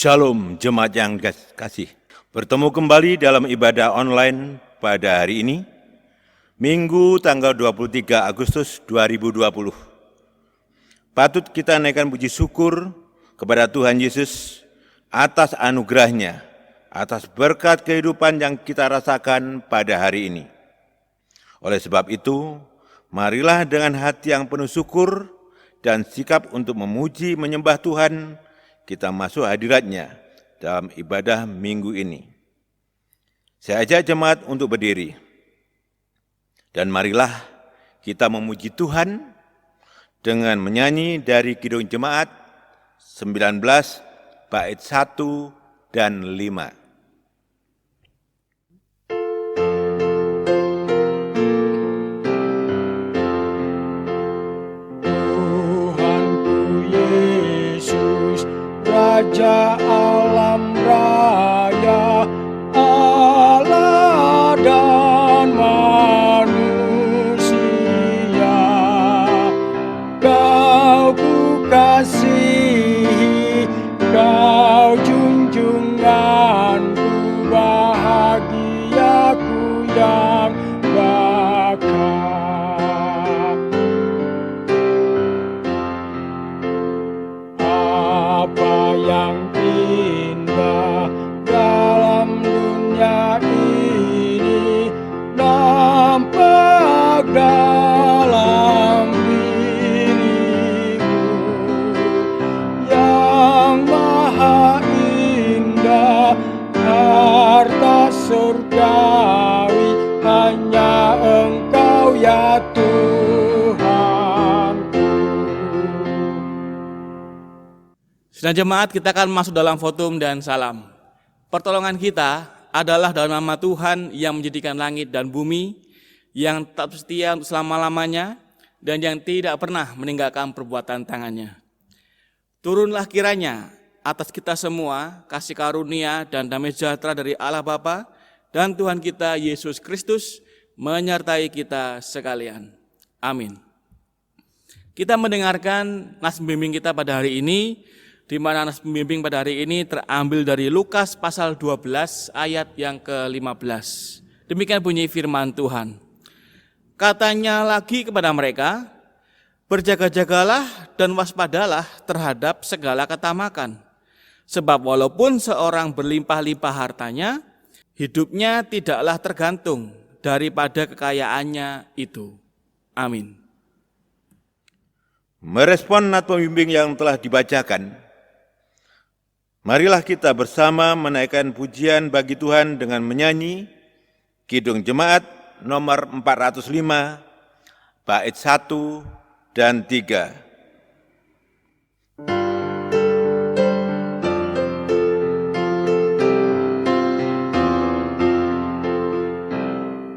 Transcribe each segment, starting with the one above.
Shalom jemaat yang kasih. Bertemu kembali dalam ibadah online pada hari ini, Minggu tanggal 23 Agustus 2020. Patut kita naikkan puji syukur kepada Tuhan Yesus atas anugerah-Nya, atas berkat kehidupan yang kita rasakan pada hari ini. Oleh sebab itu, marilah dengan hati yang penuh syukur dan sikap untuk memuji menyembah Tuhan, kita masuk hadirat-Nya dalam ibadah minggu ini. Saya ajak jemaat untuk berdiri. Dan marilah kita memuji Tuhan dengan menyanyi dari Kidung Jemaat 19 bait 1 dan 5. Raja alam raya, Allah dan manusia, Kau ku kasihi, Kau junjunganku, bahagiaku yang bakal. Apa yang indah dalam dunia ini nampak dalam dirimu, yang maha indah, harta surgawi, hanya Engkau ya Tuhan. Sedang jemaat, kita akan masuk dalam fotum dan salam. Pertolongan kita adalah dalam nama Tuhan yang menjadikan langit dan bumi, yang tetap setia untuk selama-lamanya, dan yang tidak pernah meninggalkan perbuatan tangannya. Turunlah kiranya atas kita semua kasih karunia dan damai sejahtera dari Allah Bapa dan Tuhan kita Yesus Kristus menyertai kita sekalian. Amin. Kita mendengarkan nas pembimbing kita pada hari ini, di mana nas pembimbing pada hari ini terambil dari Lukas pasal 12 ayat yang ke-15. Demikian bunyi firman Tuhan. Katanya lagi kepada mereka, berjaga-jagalah dan waspadalah terhadap segala ketamakan. Sebab walaupun seorang berlimpah-limpah hartanya, hidupnya tidaklah tergantung daripada kekayaannya itu. Amin. Merespon nat pembimbing yang telah dibacakan, marilah kita bersama menaikkan pujian bagi Tuhan dengan menyanyi Kidung Jemaat nomor 405, bait 1 dan 3.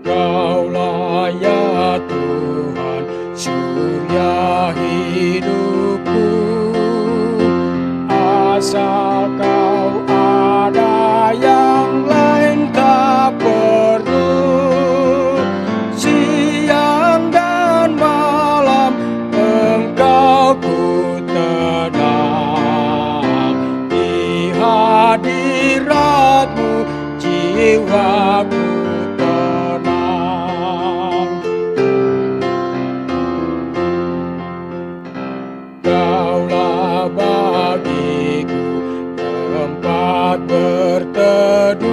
Kaulah ya Tuhan, surya hidupku, asal Kau ada yang lain tak perlu. Siang dan malam Engkau ku tenang, di hadirat-Mu jiwaku tenang. Kaulah bagiku tempat berteduh,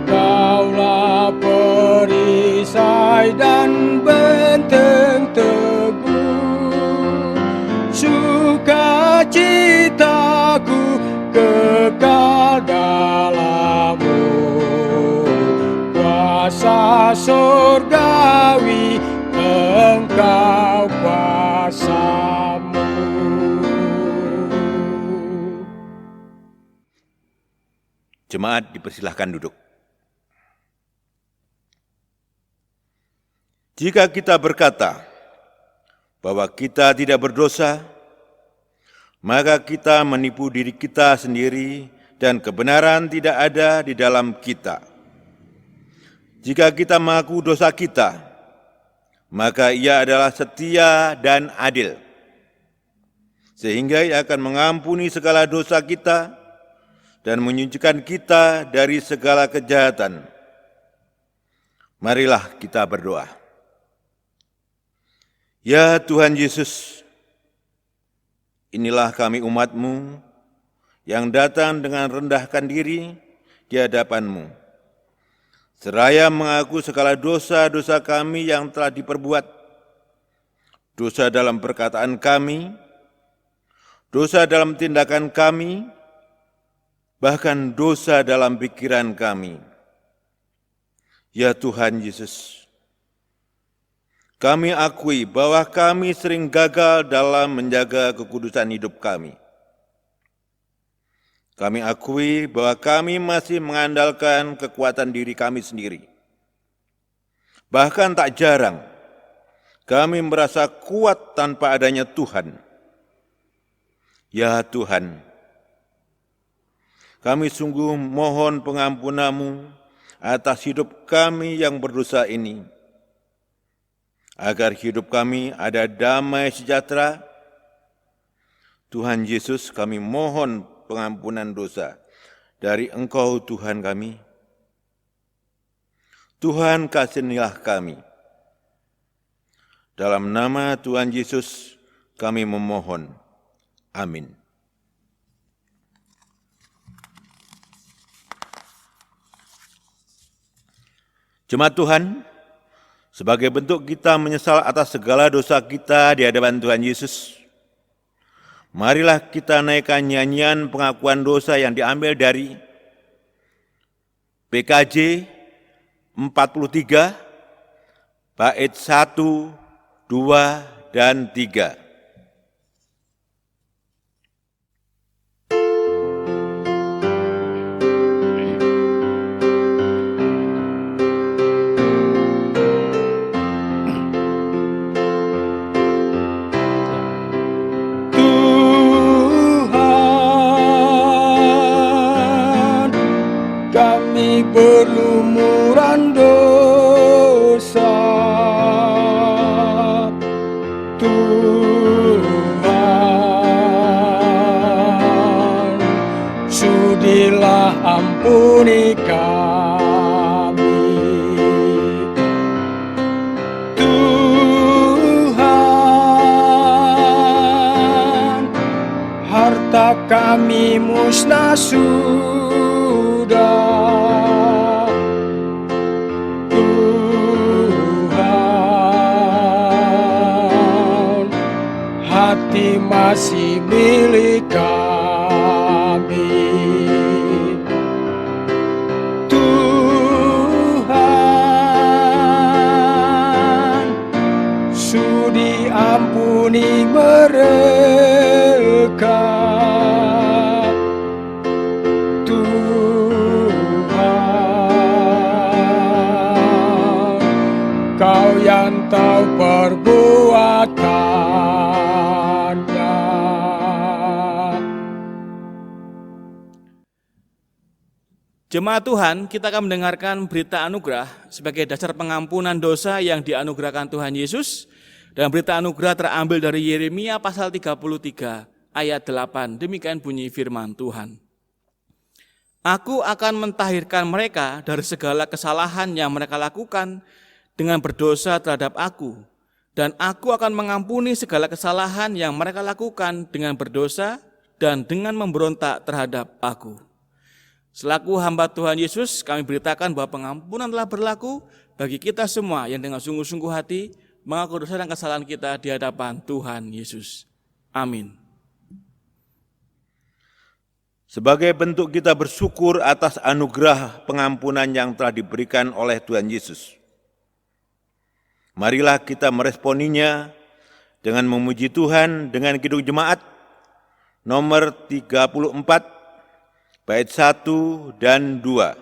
Kaulah perisai dan benteng teguh, sukacitaku kekal dalam-Mu, kuasa surgawi Engkau kuasa-Mu. Jemaat dipersilahkan duduk. Jika kita berkata bahwa kita tidak berdosa, maka kita menipu diri kita sendiri dan kebenaran tidak ada di dalam kita. Jika kita mengaku dosa kita, maka Ia adalah setia dan adil, sehingga Ia akan mengampuni segala dosa kita dan menyucikan kita dari segala kejahatan. Marilah kita berdoa. Ya Tuhan Yesus, inilah kami umat-Mu yang datang dengan rendahkan diri di hadapan-Mu, seraya mengaku segala dosa-dosa kami yang telah diperbuat, dosa dalam perkataan kami, dosa dalam tindakan kami, bahkan dosa dalam pikiran kami. Ya Tuhan Yesus, kami akui bahwa kami sering gagal dalam menjaga kekudusan hidup kami. Kami akui bahwa kami masih mengandalkan kekuatan diri kami sendiri. Bahkan tak jarang, kami merasa kuat tanpa adanya Tuhan. Ya Tuhan, kami sungguh mohon pengampunan-Mu atas hidup kami yang berdosa ini, agar hidup kami ada damai sejahtera. Tuhan Yesus, kami mohon pengampunan dosa dari Engkau Tuhan kami. Tuhan, kasihanilah kami. Dalam nama Tuhan Yesus kami memohon. Amin. Jemaat Tuhan, sebagai bentuk kita menyesal atas segala dosa kita di hadapan Tuhan Yesus, marilah kita naikkan nyanyian pengakuan dosa yang diambil dari PKJ 43, bait 1, 2, dan 3. Berlumuran dosa, Tuhan, sudilah ampuni kami. Tuhan, harta kami musnah sudah, hati masih milik kami. Tuhan, sudi ampuni mereka. Tuhan, Kau yang tahu perbuatannya. Jemaat Tuhan, kita akan mendengarkan berita anugerah sebagai dasar pengampunan dosa yang dianugerahkan Tuhan Yesus. Dan berita anugerah terambil dari Yeremia pasal 33 ayat 8. Demikian bunyi firman Tuhan. Aku akan mentahirkan mereka dari segala kesalahan yang mereka lakukan dengan berdosa terhadap aku. Dan aku akan mengampuni segala kesalahan yang mereka lakukan dengan berdosa dan dengan memberontak terhadap aku. Selaku hamba Tuhan Yesus, kami beritakan bahwa pengampunan telah berlaku bagi kita semua yang dengan sungguh-sungguh hati mengaku dosa dan kesalahan kita di hadapan Tuhan Yesus. Amin. Sebagai bentuk kita bersyukur atas anugerah pengampunan yang telah diberikan oleh Tuhan Yesus, marilah kita meresponinya dengan memuji Tuhan dengan Kidung Jemaat nomor 34, bait 1 dan 2.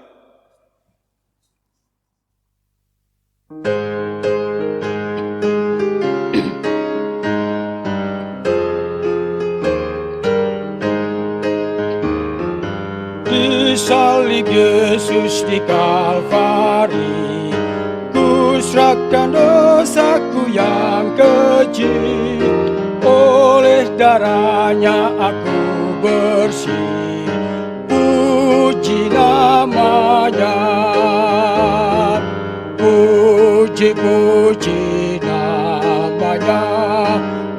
Di salib Yesus di Kalvari, ku serahkan dosaku yang keji. Oleh darahnya aku bersih. Puji namanya, puji-puji namanya,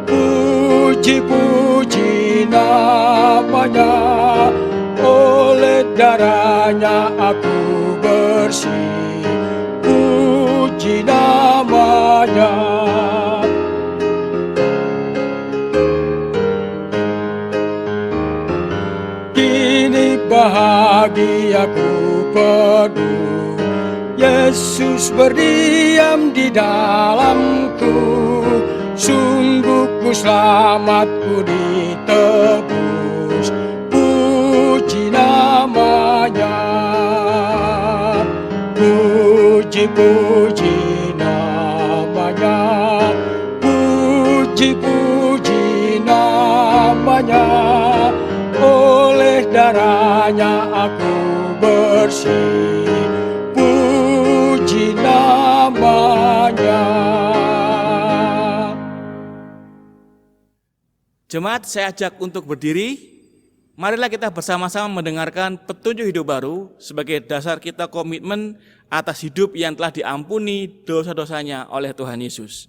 puji-puji namanya. Oleh darahnya aku bersih. Puji namanya. Kini bahagiaku penuh, Yesus berdiam di dalamku. Sungguh ku selamat, ku ditebus. Puji namanya, puji-puji namanya, puji-puji namanya. Oleh darahnya aku bersih. Puji namanya. Jemaat, saya ajak untuk berdiri. Marilah kita bersama-sama mendengarkan petunjuk hidup baru sebagai dasar kita komitmen atas hidup yang telah diampuni dosa-dosanya oleh Tuhan Yesus.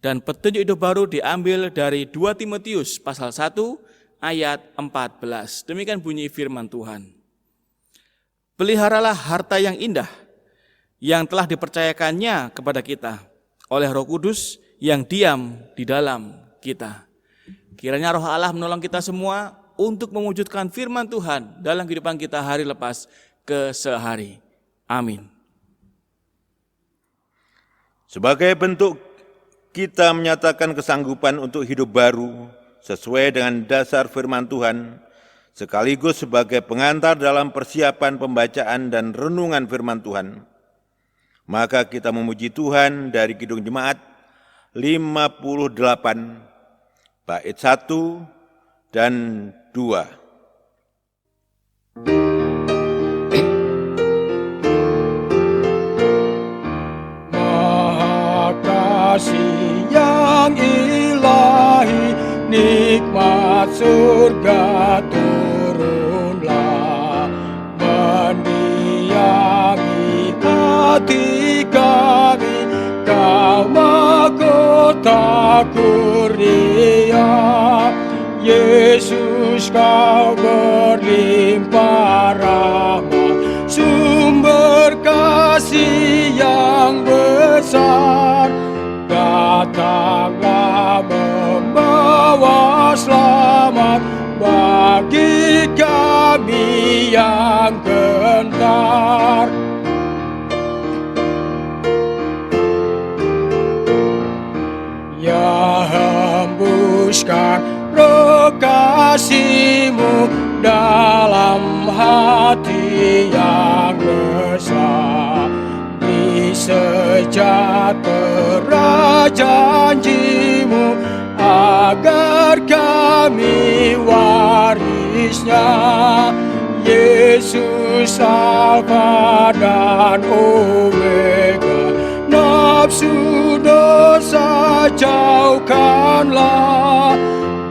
Dan petunjuk hidup baru diambil dari 2 Timotius pasal 1 ayat 14. Demikian bunyi firman Tuhan. Peliharalah harta yang indah yang telah dipercayakannya kepada kita oleh Roh Kudus yang diam di dalam kita. Kiranya Roh Allah menolong kita semua untuk mewujudkan firman Tuhan dalam kehidupan kita hari lepas ke sehari. Amin. Sebagai bentuk kita menyatakan kesanggupan untuk hidup baru sesuai dengan dasar firman Tuhan, sekaligus sebagai pengantar dalam persiapan pembacaan dan renungan firman Tuhan, maka kita memuji Tuhan dari Kidung Jemaat 58, bait 1 dan 2. Maha kasih yang ilahi, nikmat surga turunlah, mendiami hati kami, Kau mahkota kurnia. Yesus, Kau berlimpah rahmat, sumber kasih yang besar. Datanglah membawa selamat bagi kami yang gentar. Ya, hembuskan roh kasih-Mu dalam hati yang resah, di sejahtera janji-Mu, agar kami warisnya. Yesus, Alfa dan Omega, nafsu dosa jauhkanlah,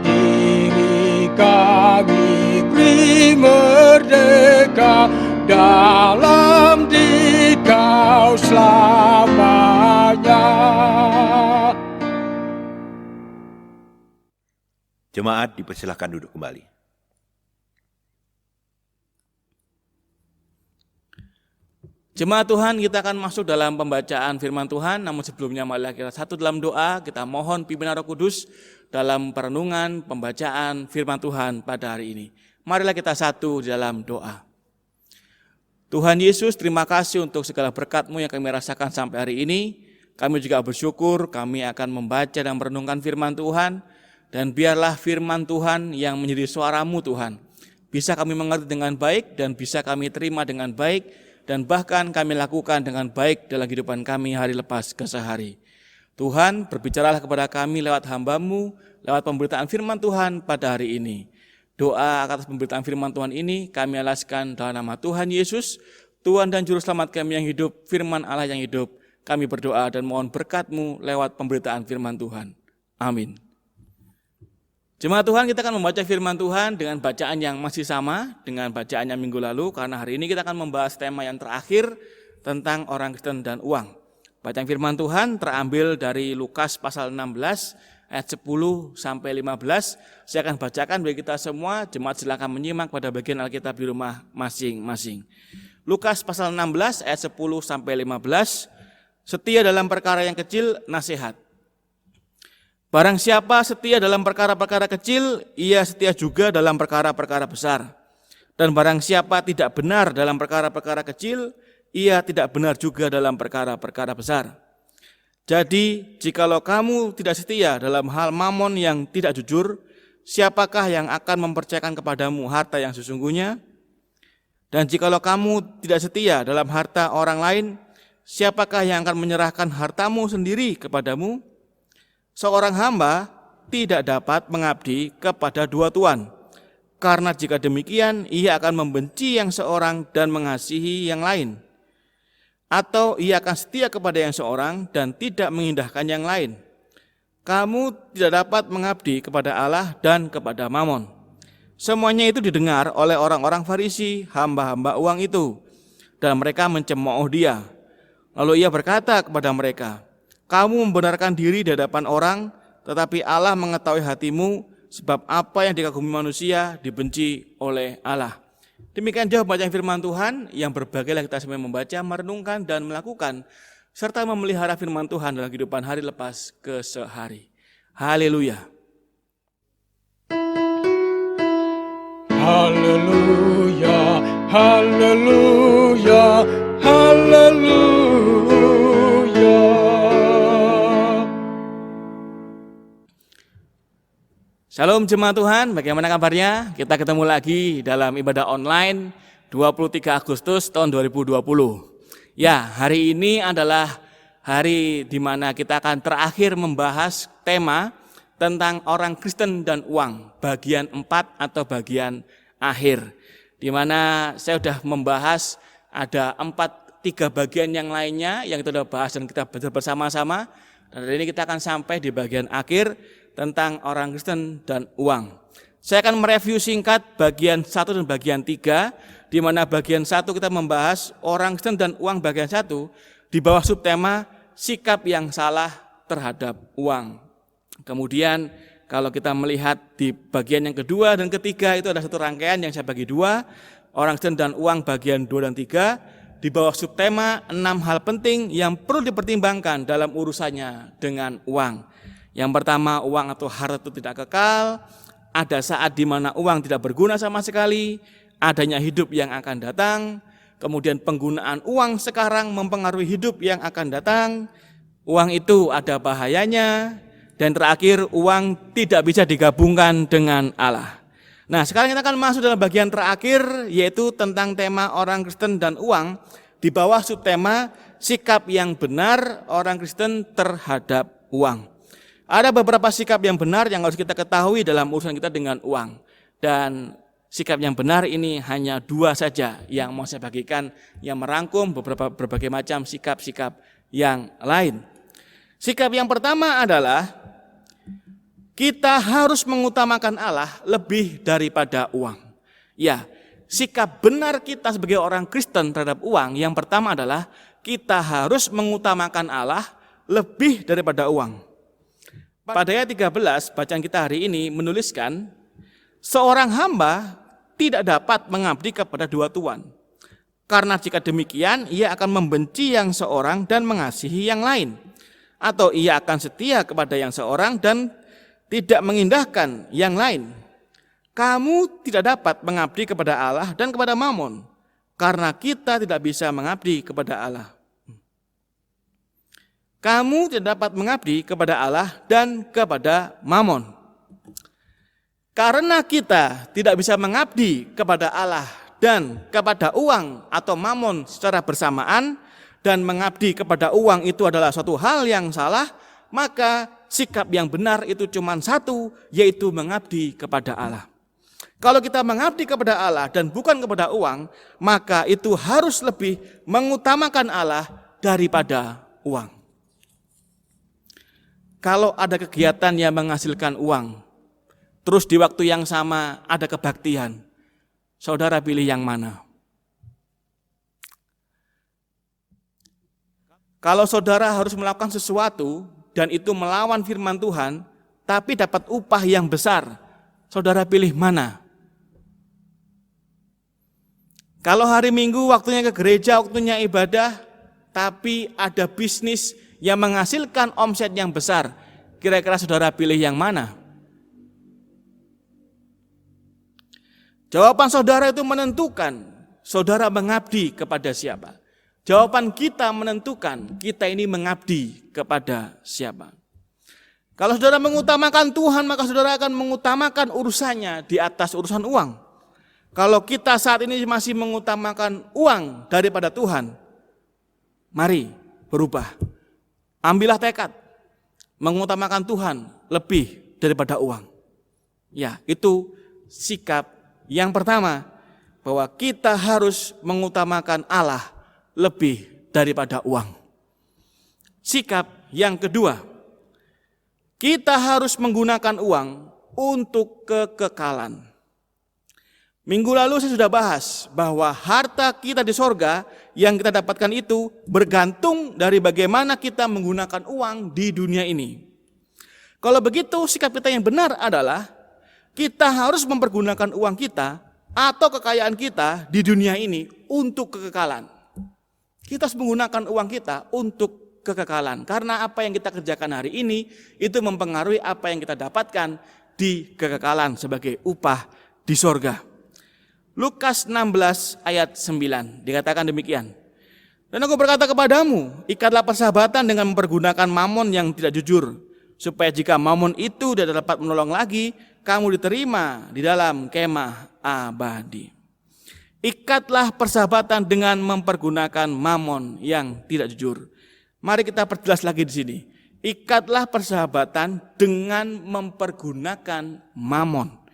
diri kami beri merdeka, dalam Dikau selamanya. Jemaat dipersilahkan duduk kembali. Jemaat Tuhan, kita akan masuk dalam pembacaan firman Tuhan, namun sebelumnya marilah kita satu dalam doa, kita mohon pimpinan Roh Kudus dalam perenungan pembacaan firman Tuhan pada hari ini. Marilah kita satu dalam doa. Tuhan Yesus, terima kasih untuk segala berkat-Mu yang kami rasakan sampai hari ini. Kami juga bersyukur kami akan membaca dan merenungkan firman Tuhan, dan biarlah firman Tuhan yang menjadi suara-Mu Tuhan, bisa kami mengerti dengan baik dan bisa kami terima dengan baik, dan bahkan kami lakukan dengan baik dalam kehidupan kami hari lepas ke sehari. Tuhan, berbicaralah kepada kami lewat hamba-Mu, lewat pemberitaan firman Tuhan pada hari ini. Doa atas pemberitaan firman Tuhan ini kami alaskan dalam nama Tuhan Yesus, Tuhan dan Juru Selamat kami yang hidup, firman Allah yang hidup. Kami berdoa dan mohon berkat-Mu lewat pemberitaan firman Tuhan. Amin. Jemaat Tuhan, kita akan membaca firman Tuhan dengan bacaan yang masih sama dengan bacaan yang minggu lalu, karena hari ini kita akan membahas tema yang terakhir tentang orang Kristen dan uang. Bacaan firman Tuhan terambil dari Lukas pasal 16 ayat 10 sampai 15. Saya akan bacakan bagi kita semua. Jemaat silakan menyimak pada bagian Alkitab di rumah masing-masing. Lukas pasal 16 ayat 10 sampai 15. Setia dalam perkara yang kecil, nasihat. Barang siapa setia dalam perkara-perkara kecil, ia setia juga dalam perkara-perkara besar. Dan barang siapa tidak benar dalam perkara-perkara kecil, ia tidak benar juga dalam perkara-perkara besar. Jadi, jikalau kamu tidak setia dalam hal mamon yang tidak jujur, siapakah yang akan mempercayakan kepadamu harta yang sesungguhnya? Dan jikalau kamu tidak setia dalam harta orang lain, siapakah yang akan menyerahkan hartamu sendiri kepadamu? Seorang hamba tidak dapat mengabdi kepada dua tuan, karena jika demikian ia akan membenci yang seorang dan mengasihi yang lain. Atau ia akan setia kepada yang seorang dan tidak mengindahkan yang lain. Kamu tidak dapat mengabdi kepada Allah dan kepada Mamon. Semuanya itu didengar oleh orang-orang Farisi, hamba-hamba uang itu, dan mereka mencemooh dia. Lalu ia berkata kepada mereka, kamu membenarkan diri di hadapan orang, tetapi Allah mengetahui hatimu, sebab apa yang dikagumi manusia dibenci oleh Allah. Demikian jauh bacaan firman Tuhan yang berbagilah kita semua membaca, merenungkan, dan melakukan, serta memelihara firman Tuhan dalam kehidupan hari lepas ke sehari. Haleluya. Haleluya, haleluya, haleluya. Shalom jemaat Tuhan, bagaimana kabarnya? Kita ketemu lagi dalam ibadah online 23 Agustus tahun 2020. Ya, hari ini adalah hari di mana kita akan terakhir membahas tema tentang orang Kristen dan uang, bagian 4 atau bagian akhir. Di mana saya sudah membahas ada 3 bagian yang lainnya yang kita sudah bahas dan kita belajar bersama-sama. Dan hari ini kita akan sampai di bagian akhir tentang orang Kristen dan uang. Saya akan mereview singkat bagian 1 dan bagian 3, di mana bagian 1 kita membahas orang Kristen dan uang bagian 1 di bawah subtema sikap yang salah terhadap uang. Kemudian kalau kita melihat di bagian yang kedua dan ketiga itu ada satu rangkaian yang saya bagi 2, orang Kristen dan uang bagian 2 dan 3 di bawah subtema 6 hal penting yang perlu dipertimbangkan dalam urusannya dengan uang. Yang pertama, uang atau harta itu tidak kekal, ada saat di mana uang tidak berguna sama sekali, adanya hidup yang akan datang, kemudian penggunaan uang sekarang mempengaruhi hidup yang akan datang, uang itu ada bahayanya, dan terakhir uang tidak bisa digabungkan dengan Allah. Nah, sekarang kita akan masuk dalam bagian terakhir, yaitu tentang tema orang Kristen dan uang, di bawah subtema sikap yang benar orang Kristen terhadap uang. Ada beberapa sikap yang benar yang harus kita ketahui dalam urusan kita dengan uang. Dan sikap yang benar ini hanya 2 saja yang mau saya bagikan, yang merangkum berbagai macam sikap-sikap yang lain. Sikap yang pertama adalah kita harus mengutamakan Allah lebih daripada uang. Ya, sikap benar kita sebagai orang Kristen terhadap uang yang pertama adalah kita harus mengutamakan Allah lebih daripada uang. Pada ayat 13, bacaan kita hari ini menuliskan, seorang hamba tidak dapat mengabdi kepada 2 tuan. Karena jika demikian, ia akan membenci yang seorang dan mengasihi yang lain. Atau ia akan setia kepada yang seorang dan tidak mengindahkan yang lain. Kamu tidak dapat mengabdi kepada Allah dan kepada Mamon, karena kita tidak bisa mengabdi kepada Allah. Kamu tidak dapat mengabdi kepada Allah dan kepada Mamon. Karena kita tidak bisa mengabdi kepada Allah dan kepada uang atau Mamon secara bersamaan, dan mengabdi kepada uang itu adalah suatu hal yang salah, maka sikap yang benar itu cuma satu, yaitu mengabdi kepada Allah. Kalau kita mengabdi kepada Allah dan bukan kepada uang, maka itu harus lebih mengutamakan Allah daripada uang. Kalau ada kegiatan yang menghasilkan uang, terus di waktu yang sama ada kebaktian. Saudara pilih yang mana? Kalau saudara harus melakukan sesuatu dan itu melawan firman Tuhan, tapi dapat upah yang besar, saudara pilih mana? Kalau hari Minggu waktunya ke gereja, waktunya ibadah, tapi ada bisnis yang menghasilkan omset yang besar, kira-kira saudara pilih yang mana? Jawaban saudara itu menentukan saudara mengabdi kepada siapa. Jawaban kita menentukan kita ini mengabdi kepada siapa. Kalau saudara mengutamakan Tuhan, maka saudara akan mengutamakan urusannya di atas urusan uang. Kalau kita saat ini masih mengutamakan uang daripada Tuhan, mari berubah. Ambillah tekad mengutamakan Tuhan lebih daripada uang. Ya, itu sikap yang pertama, bahwa kita harus mengutamakan Allah lebih daripada uang. Sikap yang kedua, kita harus menggunakan uang untuk kekekalan. Minggu lalu saya sudah bahas bahwa harta kita di sorga yang kita dapatkan itu bergantung dari bagaimana kita menggunakan uang di dunia ini. Kalau begitu, sikap kita yang benar adalah kita harus mempergunakan uang kita atau kekayaan kita di dunia ini untuk kekekalan. Kita harus menggunakan uang kita untuk kekekalan. Karena apa yang kita kerjakan hari ini itu mempengaruhi apa yang kita dapatkan di kekekalan sebagai upah di sorga. Lukas 16 ayat 9 dikatakan demikian. Dan aku berkata kepadamu, ikatlah persahabatan dengan mempergunakan mamon yang tidak jujur, supaya jika mamon itu tidak dapat menolong lagi, kamu diterima di dalam kemah abadi. Ikatlah persahabatan dengan mempergunakan mamon yang tidak jujur. Mari kita perjelas lagi di sini. Ikatlah persahabatan dengan mempergunakan mamon.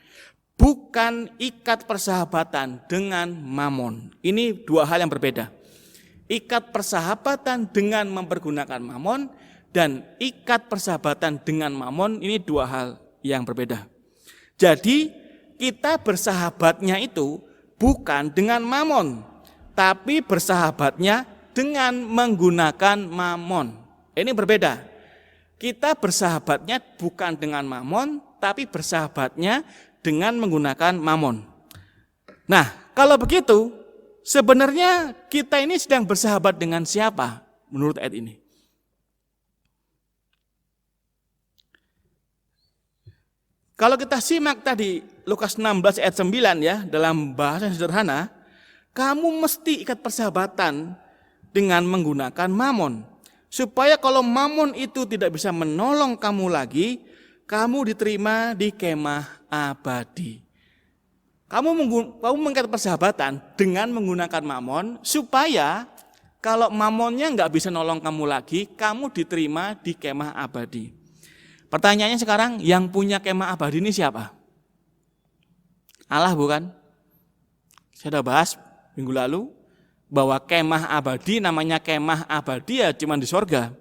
Bukan ikat persahabatan dengan mamon. Ini dua hal yang berbeda. Ikat persahabatan dengan mempergunakan mamon dan ikat persahabatan dengan mamon ini dua hal yang berbeda. Jadi kita bersahabatnya itu bukan dengan mamon, tapi bersahabatnya dengan menggunakan mamon. Ini berbeda. Kita bersahabatnya bukan dengan mamon, tapi bersahabatnya dengan menggunakan mamon. Nah, kalau begitu, sebenarnya kita ini sedang bersahabat dengan siapa menurut ayat ini? Kalau kita simak tadi Lukas 16 ayat 9 ya, dalam bahasa yang sederhana, kamu mesti ikat persahabatan dengan menggunakan mamon. Supaya kalau mamon itu tidak bisa menolong kamu lagi, kamu diterima di kemah abadi. Kamu mengikat persahabatan dengan menggunakan mamon, supaya kalau mamonnya nggak bisa nolong kamu lagi, kamu diterima di kemah abadi. Pertanyaannya sekarang, yang punya kemah abadi ini siapa? Allah bukan? Saya sudah bahas minggu lalu bahwa kemah abadi namanya kemah abadi ya cuma di sorga.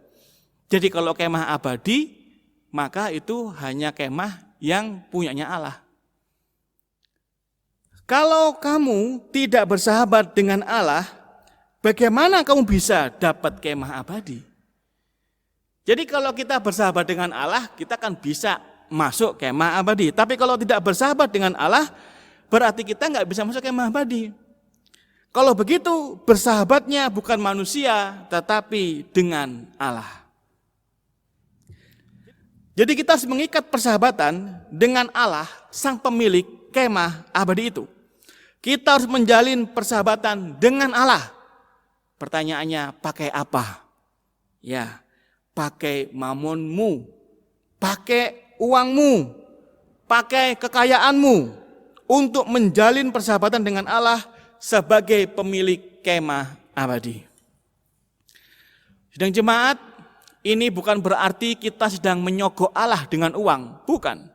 Jadi kalau kemah abadi, maka itu hanya kemah yang punyanya Allah. Kalau kamu tidak bersahabat dengan Allah, bagaimana kamu bisa dapat kemah abadi? Jadi kalau kita bersahabat dengan Allah, kita kan bisa masuk kemah abadi. Tapi kalau tidak bersahabat dengan Allah, berarti kita nggak bisa masuk kemah abadi. Kalau begitu, bersahabatnya bukan manusia, tetapi dengan Allah. Jadi kita harus mengikat persahabatan dengan Allah, sang pemilik kemah abadi itu. Kita harus menjalin persahabatan dengan Allah. Pertanyaannya, pakai apa? Ya, pakai mamonmu, pakai uangmu, pakai kekayaanmu untuk menjalin persahabatan dengan Allah sebagai pemilik kemah abadi. Sidang jemaat, ini bukan berarti kita sedang menyogok Allah dengan uang, bukan.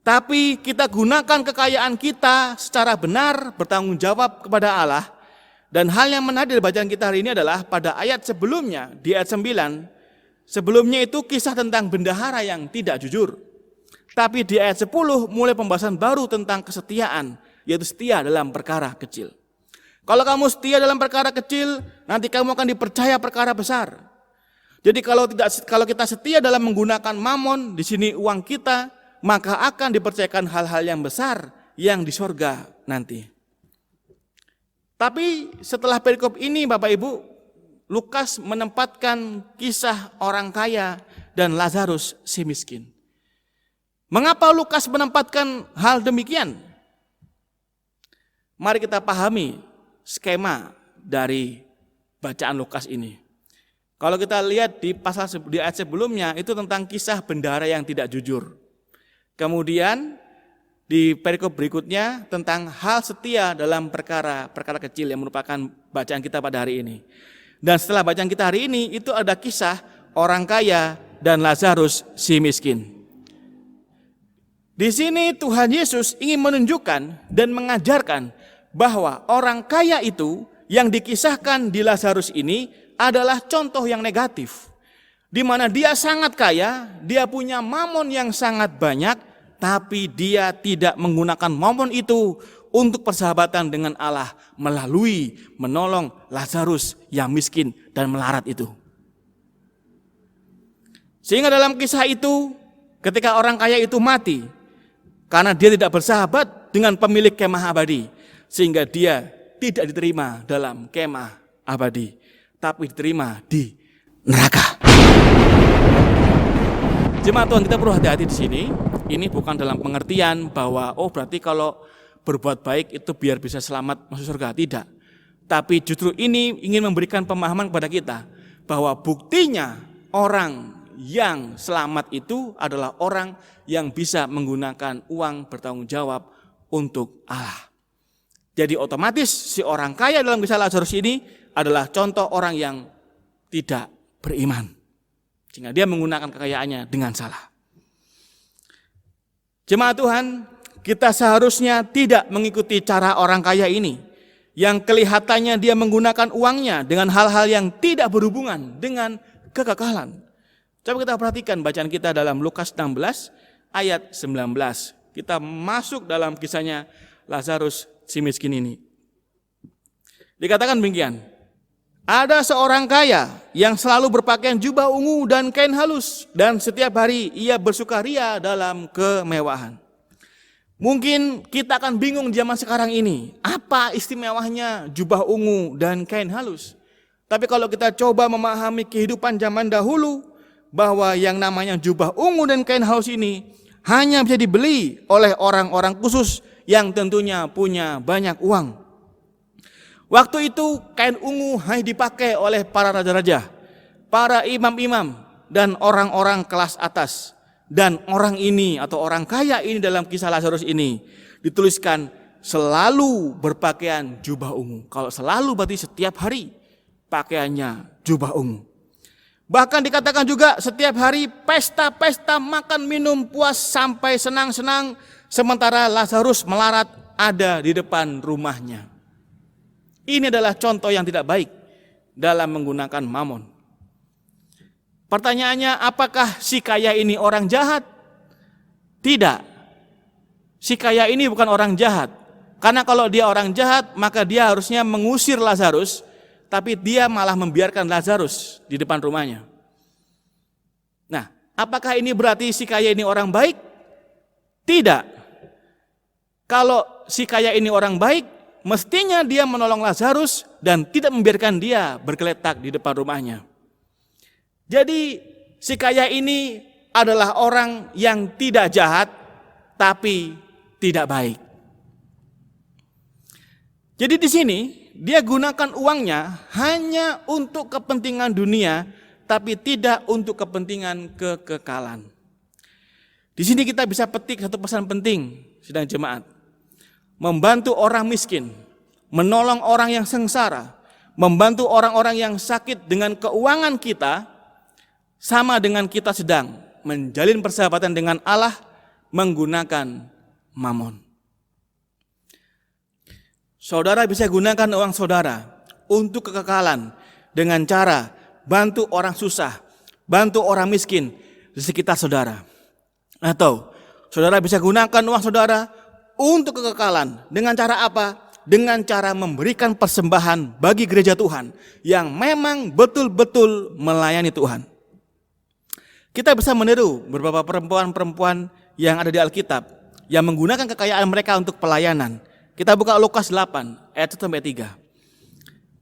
Tapi kita gunakan kekayaan kita secara benar, bertanggung jawab kepada Allah. Dan hal yang menarik dari bacaan kita hari ini adalah pada ayat sebelumnya, di ayat 9, sebelumnya itu kisah tentang bendahara yang tidak jujur. Tapi di ayat 10 mulai pembahasan baru tentang kesetiaan, yaitu setia dalam perkara kecil. Kalau kamu setia dalam perkara kecil, nanti kamu akan dipercaya perkara besar. Jadi kalau kita setia dalam menggunakan mamon, di sini uang kita, maka akan dipercayakan hal-hal yang besar yang di sorga nanti. Tapi setelah perikop ini Bapak Ibu, Lukas menempatkan kisah orang kaya dan Lazarus si miskin. Mengapa Lukas menempatkan hal demikian? Mari kita pahami skema dari bacaan Lukas ini. Kalau kita lihat di ayat sebelumnya itu tentang kisah bendahara yang tidak jujur. Kemudian di perikop berikutnya tentang hal setia dalam perkara kecil yang merupakan bacaan kita pada hari ini. Dan setelah bacaan kita hari ini itu ada kisah orang kaya dan Lazarus si miskin. Di sini Tuhan Yesus ingin menunjukkan dan mengajarkan bahwa orang kaya itu yang dikisahkan di Lazarus ini adalah contoh yang negatif. Di mana dia sangat kaya, dia punya mamon yang sangat banyak, tapi dia tidak menggunakan mamon itu untuk persahabatan dengan Allah melalui menolong Lazarus yang miskin dan melarat itu. Sehingga dalam kisah itu, ketika orang kaya itu mati, karena dia tidak bersahabat dengan pemilik kemah abadi, sehingga dia tidak diterima dalam kemah abadi, tapi diterima di neraka. Jemaat Tuhan, kita perlu hati-hati di sini. Ini bukan dalam pengertian bahwa berarti kalau berbuat baik itu biar bisa selamat masuk surga, tidak. Tapi justru ini ingin memberikan pemahaman kepada kita bahwa buktinya orang yang selamat itu adalah orang yang bisa menggunakan uang bertanggung jawab untuk Allah. Jadi otomatis si orang kaya dalam kisah Lazarus ini adalah contoh orang yang tidak beriman, sehingga dia menggunakan kekayaannya dengan salah. Jemaat Tuhan, kita seharusnya tidak mengikuti cara orang kaya ini, yang kelihatannya dia menggunakan uangnya dengan hal-hal yang tidak berhubungan dengan kekekalan. Coba kita perhatikan bacaan kita dalam Lukas 16 ayat 19. Kita masuk dalam kisahnya Lazarus si miskin ini. Dikatakan demikian. Ada seorang kaya yang selalu berpakaian jubah ungu dan kain halus, dan setiap hari ia bersukaria dalam kemewahan. Mungkin kita akan bingung zaman sekarang ini, apa istimewanya jubah ungu dan kain halus? Tapi kalau kita coba memahami kehidupan zaman dahulu, bahwa yang namanya jubah ungu dan kain halus ini hanya bisa dibeli oleh orang-orang khusus yang tentunya punya banyak uang. Waktu itu kain ungu hanya dipakai oleh para raja-raja, para imam-imam, dan orang-orang kelas atas. Dan orang ini atau orang kaya ini dalam kisah Lazarus ini dituliskan selalu berpakaian jubah ungu. Kalau selalu berarti setiap hari pakaiannya jubah ungu. Bahkan dikatakan juga setiap hari pesta-pesta makan minum puas sampai senang-senang, sementara Lazarus melarat ada di depan rumahnya. Ini adalah contoh yang tidak baik dalam menggunakan mamon. Pertanyaannya, apakah si kaya ini orang jahat? Tidak. Si kaya ini bukan orang jahat. Karena kalau dia orang jahat, maka dia harusnya mengusir Lazarus, tapi dia malah membiarkan Lazarus di depan rumahnya. Nah, apakah ini berarti si kaya ini orang baik? Tidak. Kalau si kaya ini orang baik, mestinya dia menolong Lazarus dan tidak membiarkan dia bergeletak di depan rumahnya. Jadi si kaya ini adalah orang yang tidak jahat tapi tidak baik. Jadi di sini dia gunakan uangnya hanya untuk kepentingan dunia tapi tidak untuk kepentingan kekekalan. Di sini kita bisa petik satu pesan penting sidang jemaat. Membantu orang miskin, menolong orang yang sengsara, membantu orang-orang yang sakit dengan keuangan kita, sama dengan kita sedang menjalin persahabatan dengan Allah menggunakan mamon. Saudara bisa gunakan uang saudara untuk kekekalan dengan cara bantu orang susah, bantu orang miskin di sekitar saudara. Atau saudara bisa gunakan uang saudara untuk kekekalan. Dengan cara apa? Dengan cara memberikan persembahan bagi gereja Tuhan yang memang betul-betul melayani Tuhan. Kita bisa meniru beberapa perempuan-perempuan yang ada di Alkitab yang menggunakan kekayaan mereka untuk pelayanan. Kita buka Lukas 8 ayat 1-3.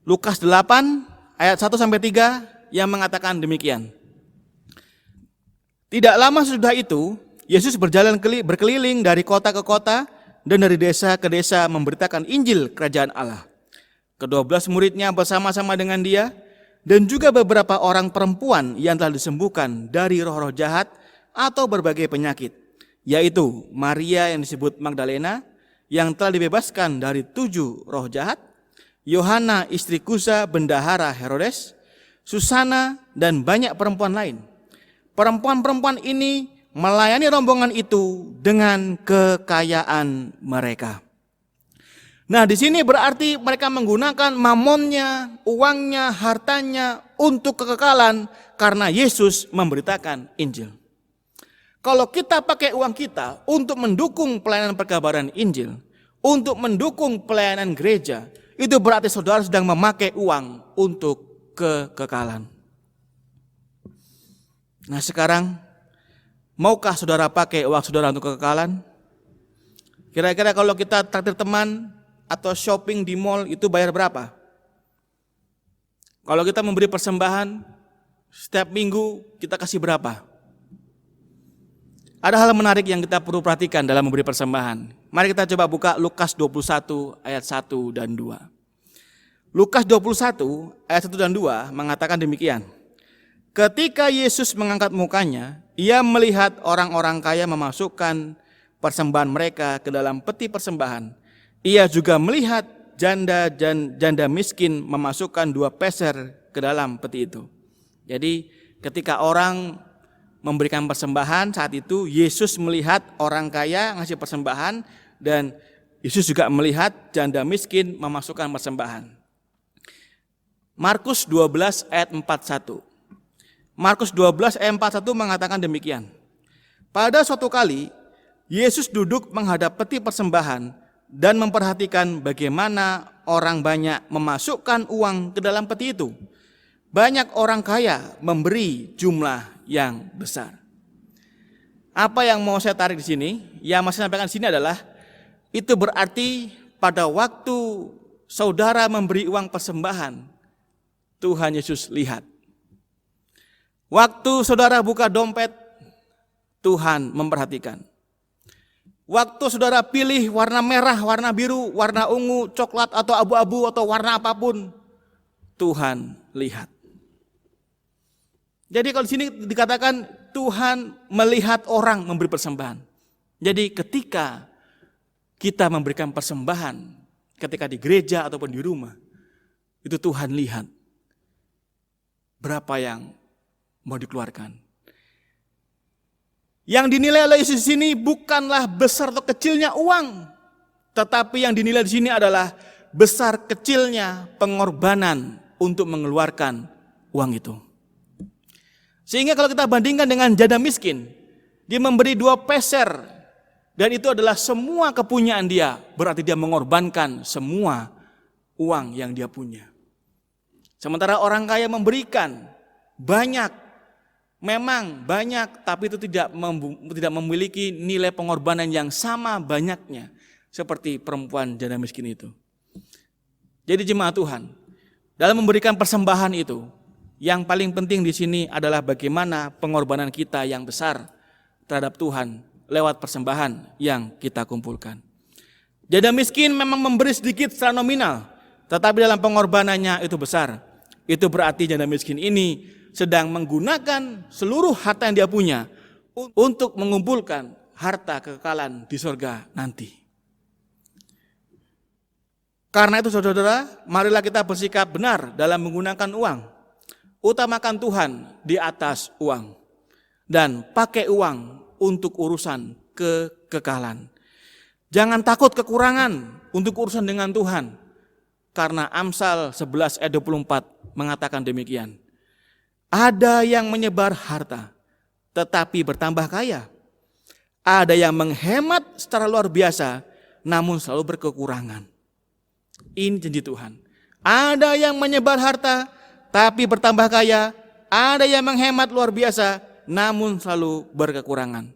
Lukas 8 ayat 1-3 yang mengatakan demikian. Tidak lama sesudah itu, Yesus berkeliling dari kota ke kota dan dari desa ke desa memberitakan Injil Kerajaan Allah. Ke-12 muridnya bersama-sama dengan dia dan juga beberapa orang perempuan yang telah disembuhkan dari roh-roh jahat atau berbagai penyakit, yaitu Maria yang disebut Magdalena yang telah dibebaskan dari 7 roh jahat, Yohana istri Kusa bendahara Herodes, Susana dan banyak perempuan lain. Perempuan-perempuan ini melayani rombongan itu dengan kekayaan mereka. Nah, di sini berarti mereka menggunakan mamonnya, uangnya, hartanya untuk kekekalan karena Yesus memberitakan Injil. Kalau kita pakai uang kita untuk mendukung pelayanan perkabaran Injil, untuk mendukung pelayanan gereja, itu berarti saudara sedang memakai uang untuk kekekalan. Nah, sekarang maukah saudara pakai uang saudara untuk kekekalan? Kira-kira kalau kita traktir teman atau shopping di mall itu bayar berapa? Kalau kita memberi persembahan setiap minggu kita kasih berapa? Ada hal menarik yang kita perlu perhatikan dalam memberi persembahan. Mari kita coba buka Lukas 21 ayat 1 dan 2. Lukas 21 ayat 1 dan 2 mengatakan demikian. Ketika Yesus mengangkat mukanya, ia melihat orang-orang kaya memasukkan persembahan mereka ke dalam peti persembahan. Ia juga melihat janda miskin memasukkan 2 peser ke dalam peti itu. Jadi ketika orang memberikan persembahan saat itu, Yesus melihat orang kaya ngasih persembahan dan Yesus juga melihat janda miskin memasukkan persembahan. Markus 12 ayat 41. Markus 12 ayat 41 mengatakan demikian. Pada suatu kali, Yesus duduk menghadap peti persembahan dan memperhatikan bagaimana orang banyak memasukkan uang ke dalam peti itu. Banyak orang kaya memberi jumlah yang besar. Apa yang mau saya tarik di sini, yang mau saya sampaikan di sini adalah, itu berarti pada waktu saudara memberi uang persembahan, Tuhan Yesus lihat. Waktu saudara buka dompet, Tuhan memperhatikan. Waktu saudara pilih warna merah, warna biru, warna ungu, coklat atau abu-abu atau warna apapun, Tuhan lihat. Jadi kalau di sini dikatakan Tuhan melihat orang memberi persembahan. Jadi ketika kita memberikan persembahan, ketika di gereja ataupun di rumah, itu Tuhan lihat berapa yang mau dikeluarkan. Yang dinilai oleh Yesus di sini bukanlah besar atau kecilnya uang, tetapi yang dinilai di sini adalah besar kecilnya pengorbanan untuk mengeluarkan uang itu. Sehingga kalau kita bandingkan dengan janda miskin, dia memberi 2 peser dan itu adalah semua kepunyaan dia, berarti dia mengorbankan semua uang yang dia punya. Sementara orang kaya memberikan banyak, memang banyak, tapi itu tidak memiliki nilai pengorbanan yang sama banyaknya seperti perempuan janda miskin itu. Jadi jemaat Tuhan, dalam memberikan persembahan itu, yang paling penting di sini adalah bagaimana pengorbanan kita yang besar terhadap Tuhan lewat persembahan yang kita kumpulkan. Janda miskin memang memberi sedikit secara nominal, tetapi dalam pengorbanannya itu besar. Itu berarti janda miskin ini sedang menggunakan seluruh harta yang dia punya untuk mengumpulkan harta kekekalan di surga nanti. Karena itu saudara, marilah kita bersikap benar dalam menggunakan uang. Utamakan Tuhan di atas uang. Dan pakai uang untuk urusan kekekalan. Jangan takut kekurangan untuk urusan dengan Tuhan. Karena Amsal 11 ayat 24 mengatakan demikian. Ada yang menyebar harta, tetapi bertambah kaya. Ada yang menghemat secara luar biasa, namun selalu berkekurangan. Ini janji Tuhan. Ada yang menyebar harta, tapi bertambah kaya. Ada yang menghemat luar biasa, namun selalu berkekurangan.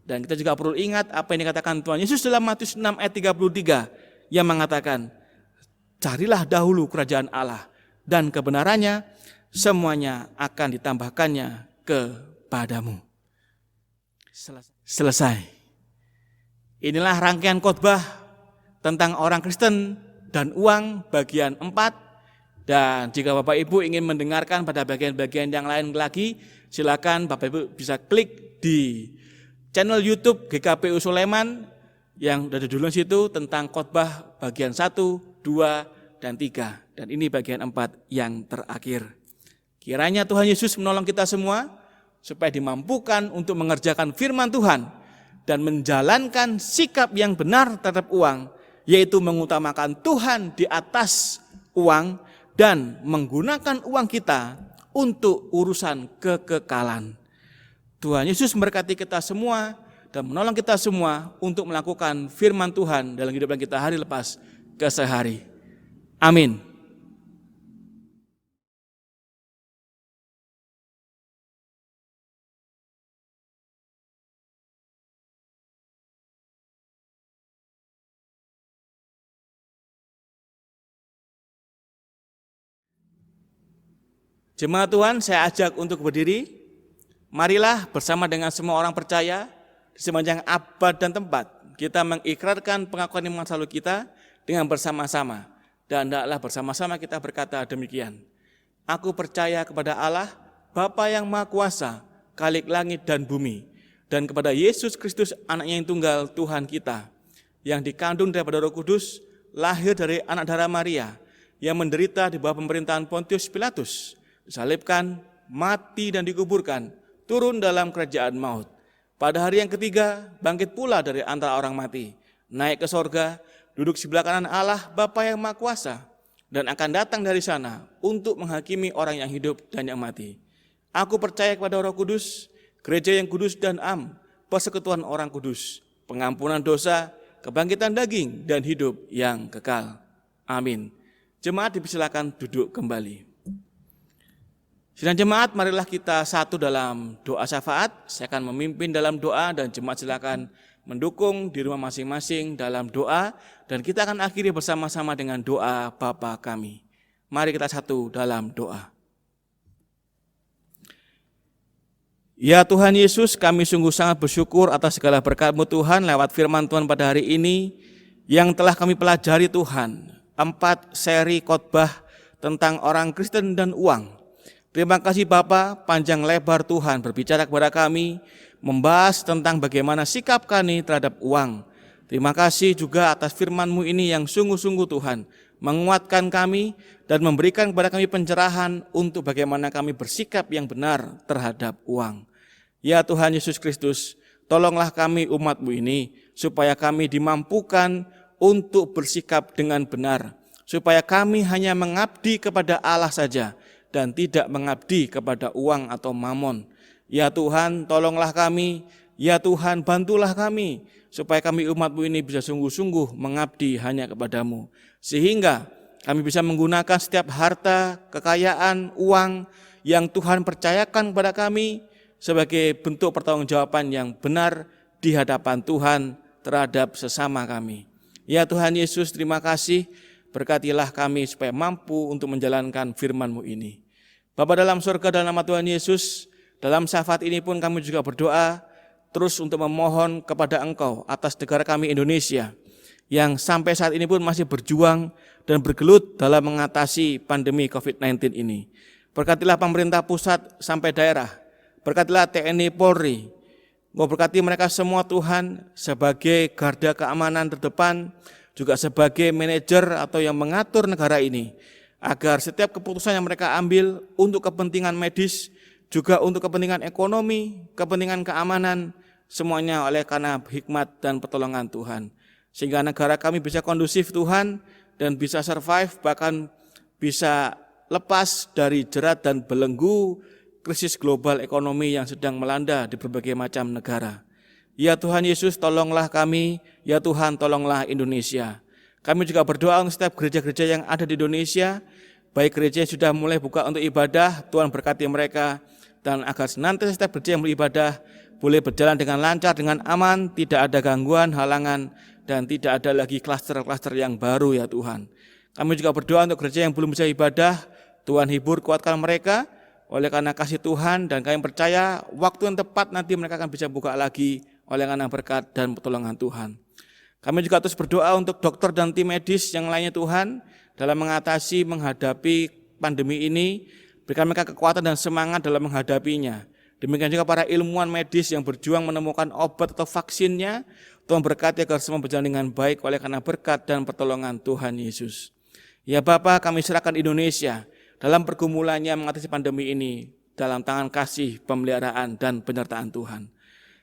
Dan kita juga perlu ingat apa yang dikatakan Tuhan Yesus dalam Matius 6 ayat 33 yang mengatakan, carilah dahulu kerajaan Allah dan kebenarannya, semuanya akan ditambahkannya kepadamu. Selesai. Inilah rangkaian khotbah tentang orang Kristen dan uang bagian 4. Dan jika Bapak Ibu ingin mendengarkan pada bagian-bagian yang lain lagi, silakan Bapak Ibu bisa klik di channel YouTube GKPU Sulaiman yang ada dulu situ tentang khotbah bagian 1, 2, dan 3. Dan ini bagian 4 yang terakhir. Kiranya Tuhan Yesus menolong kita semua supaya dimampukan untuk mengerjakan firman Tuhan dan menjalankan sikap yang benar terhadap uang, yaitu mengutamakan Tuhan di atas uang dan menggunakan uang kita untuk urusan kekekalan. Tuhan Yesus memberkati kita semua dan menolong kita semua untuk melakukan firman Tuhan dalam kehidupan kita hari lepas ke sehari. Amin. Jemaat Tuhan, saya ajak untuk berdiri. Marilah bersama dengan semua orang percaya di sepanjang abad dan tempat kita mengikrarkan pengakuan iman selalu kita dengan bersama-sama. Dan hendaklah bersama-sama kita berkata demikian. Aku percaya kepada Allah, Bapa yang Maha Kuasa, Khalik langit dan bumi, dan kepada Yesus Kristus anaknya yang tunggal Tuhan kita, yang dikandung daripada Roh Kudus, lahir dari anak darah Maria, yang menderita di bawah pemerintahan Pontius Pilatus, disalibkan, mati dan dikuburkan, turun dalam kerajaan maut. Pada hari yang ketiga, bangkit pula dari antara orang mati, naik ke sorga, duduk sebelah kanan Allah Bapa yang Maha Kuasa, dan akan datang dari sana untuk menghakimi orang yang hidup dan yang mati. Aku percaya kepada Roh Kudus, gereja yang kudus dan persekutuan orang kudus, pengampunan dosa, kebangkitan daging, dan hidup yang kekal. Amin. Jemaat dipersilakan duduk kembali. Sidang jemaat, marilah kita satu dalam doa syafaat. Saya akan memimpin dalam doa dan jemaat silakan mendukung di rumah masing-masing dalam doa. Dan kita akan akhiri bersama-sama dengan doa Bapa kami. Mari kita satu dalam doa. Ya Tuhan Yesus, kami sungguh sangat bersyukur atas segala berkat-Mu Tuhan lewat firman Tuhan pada hari ini yang telah kami pelajari Tuhan. 4 seri khotbah tentang orang Kristen dan uang. Terima kasih Bapa, panjang lebar Tuhan berbicara kepada kami, membahas tentang bagaimana sikap kami terhadap uang. Terima kasih juga atas firman-Mu ini yang sungguh-sungguh Tuhan, menguatkan kami dan memberikan kepada kami pencerahan untuk bagaimana kami bersikap yang benar terhadap uang. Ya Tuhan Yesus Kristus, tolonglah kami umat-Mu ini, supaya kami dimampukan untuk bersikap dengan benar, supaya kami hanya mengabdi kepada Allah saja, dan tidak mengabdi kepada uang atau mamon. Ya Tuhan, tolonglah kami. Ya Tuhan, bantulah kami, supaya kami umat-Mu ini bisa sungguh-sungguh mengabdi hanya kepada-Mu. Sehingga kami bisa menggunakan setiap harta, kekayaan, uang yang Tuhan percayakan kepada kami sebagai bentuk pertanggungjawaban yang benar di hadapan Tuhan terhadap sesama kami. Ya Tuhan Yesus, terima kasih. Berkatilah kami supaya mampu untuk menjalankan firman-Mu ini. Bapa dalam surga, dalam nama Tuhan Yesus, dalam syafaat ini pun kami juga berdoa terus untuk memohon kepada Engkau atas negara kami Indonesia yang sampai saat ini pun masih berjuang dan bergelut dalam mengatasi pandemi COVID-19 ini. Berkatilah pemerintah pusat sampai daerah, berkatilah TNI Polri, Engkau berkati mereka semua Tuhan sebagai garda keamanan terdepan, juga sebagai manajer atau yang mengatur negara ini, agar setiap keputusan yang mereka ambil untuk kepentingan medis, juga untuk kepentingan ekonomi, kepentingan keamanan, semuanya oleh karena hikmat dan pertolongan Tuhan. Sehingga negara kami bisa kondusif Tuhan, dan bisa survive, bahkan bisa lepas dari jerat dan belenggu krisis global ekonomi yang sedang melanda di berbagai macam negara. Ya Tuhan Yesus, tolonglah kami. Ya Tuhan, tolonglah Indonesia. Kami juga berdoa untuk setiap gereja-gereja yang ada di Indonesia, baik gereja yang sudah mulai buka untuk ibadah, Tuhan berkati mereka, dan agar senantiasa setiap gereja yang beribadah boleh berjalan dengan lancar, dengan aman, tidak ada gangguan, halangan, dan tidak ada lagi klaster-klaster yang baru ya Tuhan. Kami juga berdoa untuk gereja yang belum bisa ibadah, Tuhan hibur, kuatkan mereka, oleh karena kasih Tuhan, dan kami percaya waktu yang tepat nanti mereka akan bisa buka lagi oleh karena berkat dan pertolongan Tuhan. Kami juga terus berdoa untuk dokter dan tim medis yang lainnya Tuhan, dalam mengatasi, menghadapi pandemi ini, berikan mereka kekuatan dan semangat dalam menghadapinya. Demikian juga para ilmuwan medis yang berjuang menemukan obat atau vaksinnya, Tuhan berkati agar semua berjalan dengan baik oleh karena berkat dan pertolongan Tuhan Yesus. Ya Bapa, kami serahkan Indonesia dalam pergumulannya mengatasi pandemi ini, dalam tangan kasih, pemeliharaan, dan penyertaan Tuhan.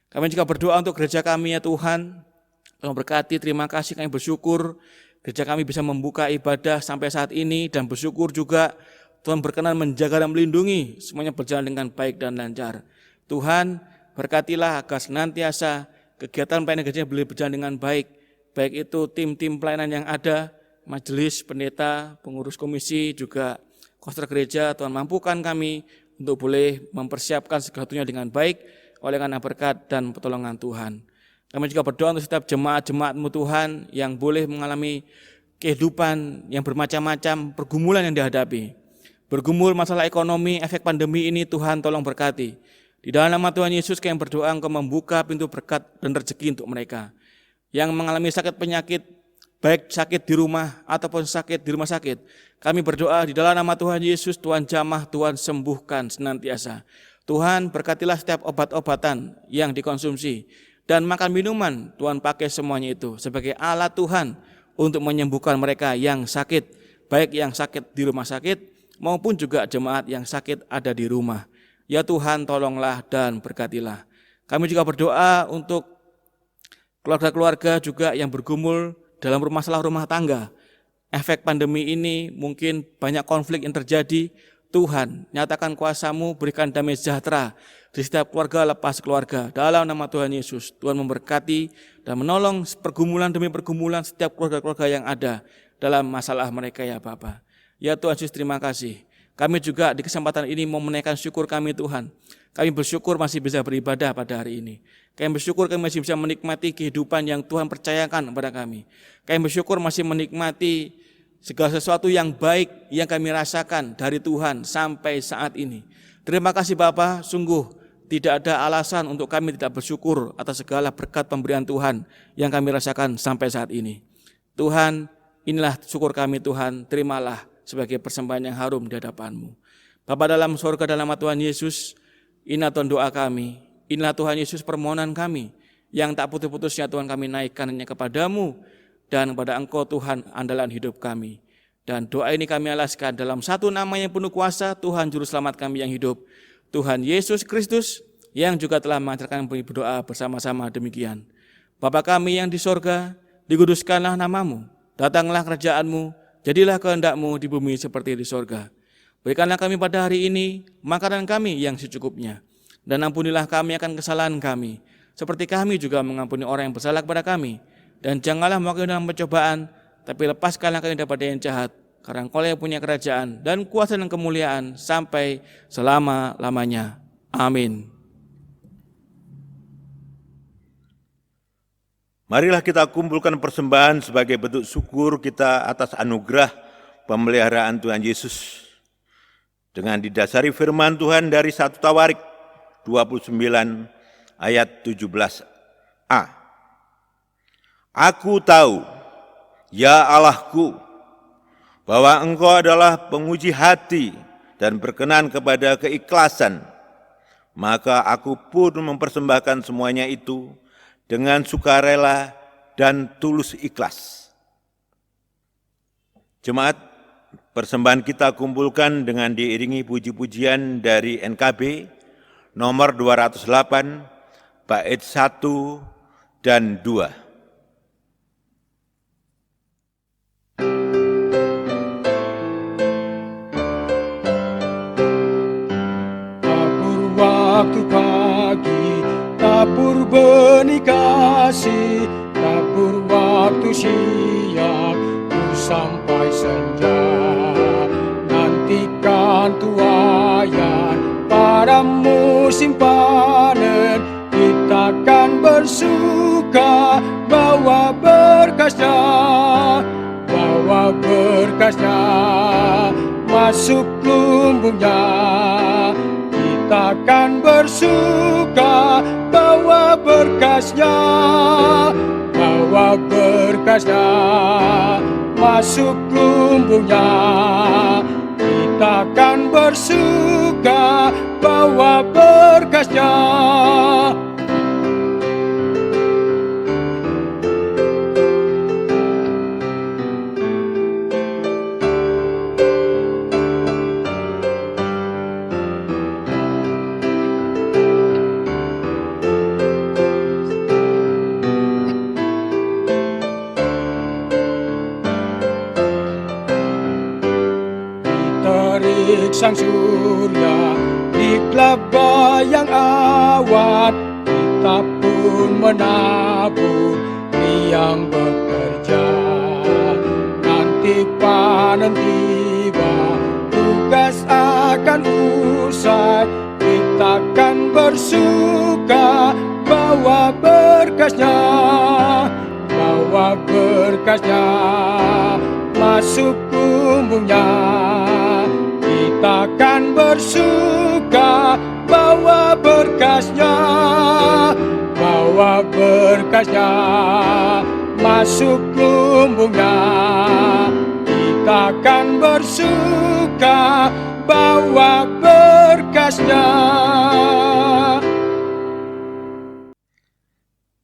Kami juga berdoa untuk gereja kami ya Tuhan, Tuhan berkati, terima kasih, kami bersyukur gereja kami bisa membuka ibadah sampai saat ini, dan bersyukur juga Tuhan berkenan menjaga dan melindungi semuanya berjalan dengan baik dan lancar. Tuhan berkatilah agar senantiasa kegiatan pelayanan gereja boleh berjalan dengan baik, baik itu tim-tim pelayanan yang ada, majelis, pendeta, pengurus komisi, juga koster gereja. Tuhan mampukan kami untuk boleh mempersiapkan segalanya dengan baik oleh karena berkat dan pertolongan Tuhan. Kami juga berdoa untuk setiap jemaat-jemaat-Mu Tuhan yang boleh mengalami kehidupan yang bermacam-macam, pergumulan yang dihadapi. Bergumul masalah ekonomi, efek pandemi ini Tuhan tolong berkati. Di dalam nama Tuhan Yesus kami berdoa Engkau membuka pintu berkat dan rezeki untuk mereka. Yang mengalami sakit penyakit, baik sakit di rumah ataupun sakit di rumah sakit. Kami berdoa di dalam nama Tuhan Yesus, Tuhan jamah, Tuhan sembuhkan senantiasa. Tuhan berkatilah setiap obat-obatan yang dikonsumsi dan makan minuman, Tuhan pakai semuanya itu sebagai alat Tuhan untuk menyembuhkan mereka yang sakit, baik yang sakit di rumah sakit maupun juga jemaat yang sakit ada di rumah. Ya Tuhan, tolonglah dan berkatilah. Kami juga berdoa untuk keluarga-keluarga juga yang bergumul dalam masalah rumah tangga. Efek pandemi ini mungkin banyak konflik yang terjadi. Tuhan, nyatakan kuasa-Mu, berikan damai sejahtera di setiap keluarga lepas keluarga. Dalam nama Tuhan Yesus, Tuhan memberkati dan menolong pergumulan demi pergumulan setiap keluarga-keluarga yang ada dalam masalah mereka ya Bapa. Ya Tuhan Yesus, terima kasih. Kami juga di kesempatan ini mau menaikkan syukur kami Tuhan. Kami bersyukur masih bisa beribadah pada hari ini. Kami bersyukur kami masih bisa menikmati kehidupan yang Tuhan percayakan kepada kami. Kami bersyukur masih menikmati segala sesuatu yang baik yang kami rasakan dari Tuhan sampai saat ini. Terima kasih Bapa, sungguh tidak ada alasan untuk kami tidak bersyukur atas segala berkat pemberian Tuhan yang kami rasakan sampai saat ini. Tuhan, inilah syukur kami Tuhan, terimalah sebagai persembahan yang harum di hadapan-Mu. Bapa dalam surga, dalam nama Tuhan Yesus, inilah Tuhan doa kami, inilah Tuhan Yesus permohonan kami, yang tak putus-putusnya Tuhan kami naikkan hanya kepada-Mu, dan kepada Engkau Tuhan andalan hidup kami. Dan doa ini kami alaskan dalam satu nama yang penuh kuasa, Tuhan Juru Selamat kami yang hidup, Tuhan Yesus Kristus, yang juga telah mengajarkan kami berdoa bersama-sama demikian. Bapa kami yang di sorga, dikuduskanlah nama-Mu, datanglah kerajaan-Mu, jadilah kehendak-Mu di bumi seperti di sorga. Berikanlah kami pada hari ini makanan kami yang secukupnya, dan ampunilah kami akan kesalahan kami, seperti kami juga mengampuni orang yang bersalah kepada kami. Dan janganlah membawa kami dalam pencobaan, tapi lepaskanlah kami daripada yang jahat, karena Engkau yang punya kerajaan dan kuasa dan kemuliaan sampai selama-lamanya. Amin. Marilah kita kumpulkan persembahan sebagai bentuk syukur kita atas anugerah pemeliharaan Tuhan Yesus. Dengan didasari firman Tuhan dari 1 Tawarik 29 ayat 17a. Aku tahu, ya Allahku, bahwa Engkau adalah penguji hati dan berkenan kepada keikhlasan. Maka aku pun mempersembahkan semuanya itu dengan sukarela dan tulus ikhlas. Jemaat, persembahan kita kumpulkan dengan diiringi puji-pujian dari NKB nomor 208, bait 1 dan 2. Waktu pagi, tabur benih kasih, tabur waktu siang ku sampai senja. Nantikan tuayan pada musim panen, kita akan bersuka bawa berkasnya, bawa berkasnya masuk lumbungnya. Kita akan bersuka bawa berkasnya, bawa berkasnya masuk lumbungnya. Kita akan bersuka bawa berkasnya. Terik sang surya di gelap yang awan, kita pun menabur yang bekerja. Nanti panen tiba, tugas akan usai, kita akan bersuka bawa berkasnya, bawa berkasnya masuk lumbungnya. Kita akan bersuka bawa berkasnya, bawa berkasnya masuk lumbungnya. Kita akan bersuka bawa berkasnya.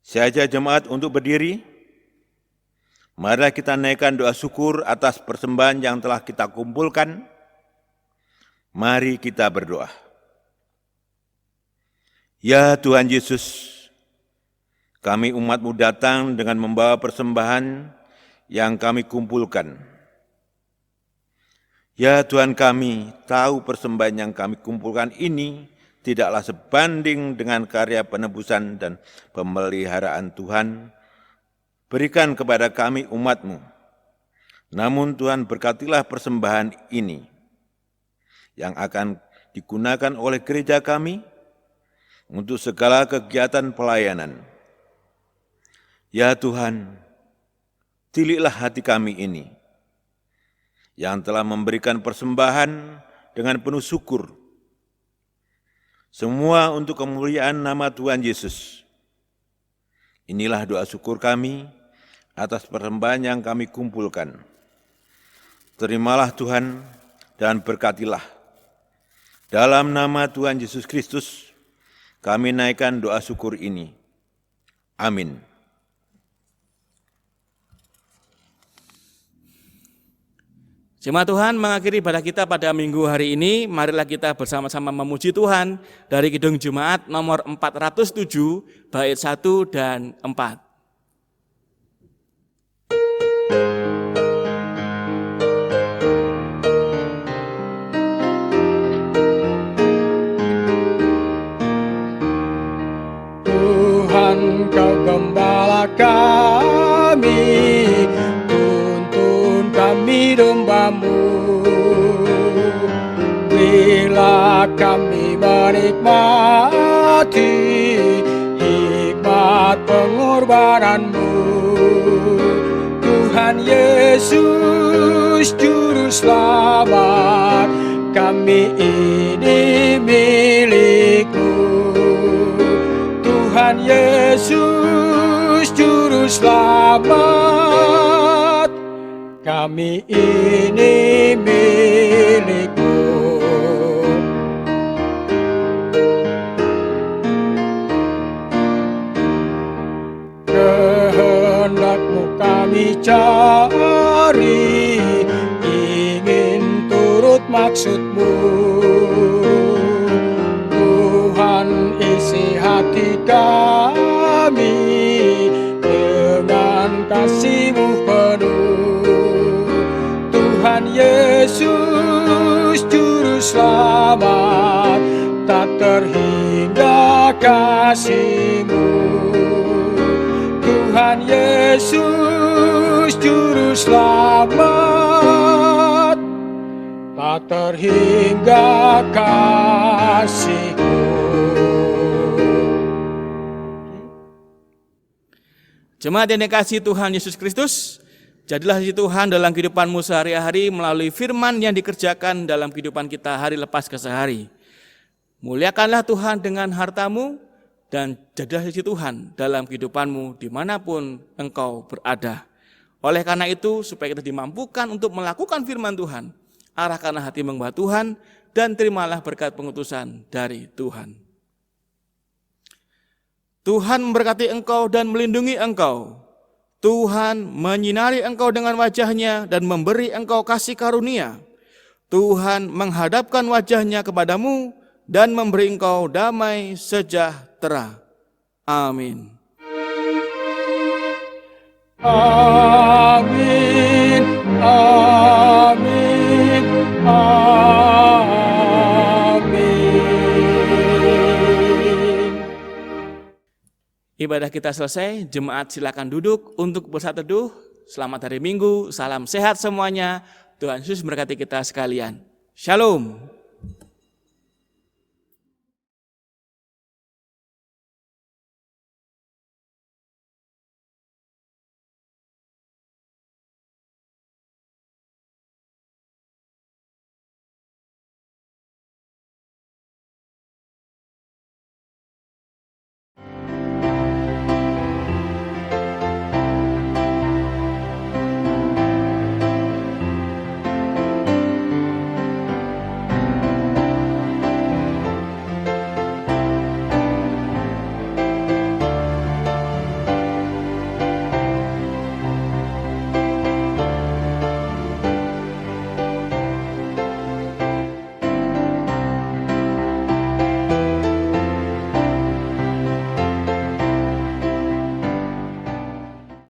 Saya ajak jemaat untuk berdiri. Marilah kita naikkan doa syukur atas persembahan yang telah kita kumpulkan. Mari kita berdoa. Ya Tuhan Yesus, kami umat-Mu datang dengan membawa persembahan yang kami kumpulkan. Ya Tuhan, kami tahu persembahan yang kami kumpulkan ini tidaklah sebanding dengan karya penebusan dan pemeliharaan Tuhan. Berikan kepada kami umat-Mu. Namun Tuhan, berkatilah persembahan ini yang akan digunakan oleh gereja kami untuk segala kegiatan pelayanan. Ya Tuhan, tiliklah hati kami ini yang telah memberikan persembahan dengan penuh syukur. Semua untuk kemuliaan nama Tuhan Yesus. Inilah doa syukur kami atas persembahan yang kami kumpulkan. Terimalah Tuhan dan berkatilah. Dalam nama Tuhan Yesus Kristus, kami naikkan doa syukur ini. Amin. Jemaat Tuhan, mengakhiri ibadah kita pada minggu hari ini, marilah kita bersama-sama memuji Tuhan dari Kidung Jemaat nomor 407, bait 1 dan 4. Kau gembala kami, tuntun kami domba-Mu. Bila kami menikmati hikmat pengorbanan-Mu, Tuhan Yesus Juru Selamat, kami ini milik-Mu. Tuhan Yesus Juru Selamat, kami ini milik-Mu. Kehendak-Mu kami cari, ingin turut maksud-Mu. Tuhan, isi hati kami dengan kasih-Mu penuh. Tuhan Yesus Juru Selamat, tak terhingga kasih-Mu. Yesus Juru Selamat, tak terhingga kasih-Mu. Jemaat yang dikasihi Tuhan Yesus Kristus, jadilah saksi Tuhan dalam kehidupanmu sehari-hari melalui firman yang dikerjakan dalam kehidupan kita hari lepas ke sehari. Muliakanlah Tuhan dengan hartamu dan jadilah saksi Tuhan dalam kehidupanmu dimanapun engkau berada. Oleh karena itu, supaya kita dimampukan untuk melakukan firman Tuhan, arahkanlah hati menghamba Tuhan dan terimalah berkat pengutusan dari Tuhan. Tuhan memberkati engkau dan melindungi engkau. Tuhan menyinari engkau dengan wajah-Nya dan memberi engkau kasih karunia. Tuhan menghadapkan wajah-Nya kepadamu dan memberi engkau damai sejahtera. Amin. Amin, amin, amin. Ibadah kita selesai, jemaat silakan duduk untuk bersaat teduh. Selamat hari Minggu, salam sehat semuanya. Tuhan Yesus memberkati kita sekalian. Shalom.